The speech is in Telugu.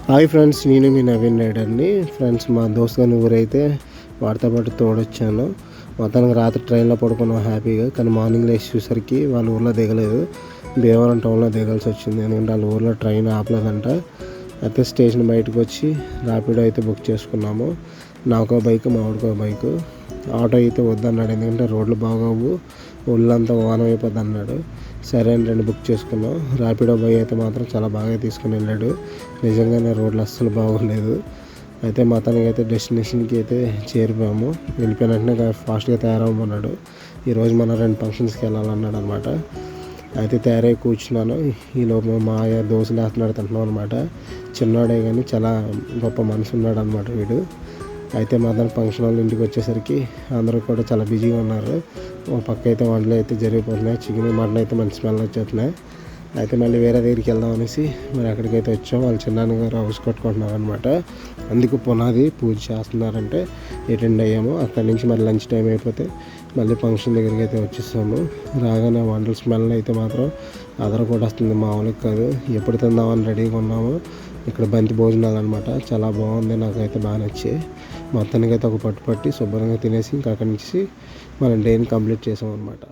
హాయ్ ఫ్రెండ్స్, నేను మీ నవీన్ రైడర్ని. ఫ్రెండ్స్, మా దోస్త్ గారి ఊరైతే వాడితో పాటు తోడొచ్చాను. మొత్తానికి రాత్రి ట్రైన్లో పడుకున్నాం హ్యాపీగా. కానీ మార్నింగ్ లేచి చూసరికి వాళ్ళ ఊర్లో దిగలేదు, భీమవరం టౌన్లో దిగాల్సి వచ్చింది. ఎందుకంటే వాళ్ళ ఊర్లో ట్రైన్ ఆపలేదంట. అయితే స్టేషన్ బయటకు వచ్చి ర్యాపిడో అయితే బుక్ చేసుకున్నాము. నాకో బైక్, మా వాడికో బైకు. ఆటో అయితే వద్దన్నాడు, ఎందుకంటే రోడ్లు బాగోవు, ఒళ్ళంతా వాన అయిపోద్ది అన్నాడు. సరే అని 2 బుక్ చేసుకున్నాం. ర్యాపిడో బాయ్ అయితే మాత్రం చాలా బాగా తీసుకుని వెళ్ళాడు. నిజంగానే రోడ్లు అస్సలు బాగోలేదు. అయితే మొత్తానికి అయితే డెస్టినేషన్కి అయితే చేరిపోయాము. వెళ్ళిపోయిన వెంటనే ఫాస్ట్గా తయారవ్వమన్నాడు. ఈరోజు మనం 2 ఫంక్షన్స్కి వెళ్ళాలన్నాడు అనమాట. అయితే తయారై కూర్చున్నాను. ఈలోపు మా దోశలు వేస్తున్నాడు, తింటున్నాం అనమాట. చిన్నవాడే కానీ చాలా గొప్ప మనసు ఉన్నాడు అనమాట వీడు. అయితే మాత్రం ఫంక్షన్ వాళ్ళ ఇంటికి వచ్చేసరికి అందరూ కూడా చాలా బిజీగా ఉన్నారు. ఒక పక్క అయితే వంటలు అయితే జరిగిపోతున్నాయి. చికెన్ మటన్ అయితే మంచి స్మెల్ వచ్చేస్తున్నాయి. అయితే మళ్ళీ వేరే దగ్గరికి వెళ్దాం అనేసి మరి అక్కడికైతే వచ్చాం. వాళ్ళ చిన్నాన్నగారు హౌస్ కట్టుకుంటున్నారు అనమాట. అందుకు పునాది పూజ చేస్తున్నారంటే అటెండ్ అయ్యాము. అక్కడి నుంచి మరి లంచ్ టైం అయిపోతే మళ్ళీ ఫంక్షన్ దగ్గరికి అయితే వచ్చేసాము. రాగానే వంటల స్మెల్ అయితే మాత్రం అదర కూడా వస్తుంది, మామూలుగా కాదు. ఎప్పుడు తిందామని రెడీగా ఉన్నాము. ఇక్కడ బంతి భోజనాలు అనమాట. చాలా బాగుంది, నాకైతే బాగా నచ్చాయి. మొత్తానికి అయితే ఒక పట్టు పట్టి శుభ్రంగా తినేసి ఇంకా అక్కడి నుంచి మనం డేని కంప్లీట్ చేసాం అనమాట.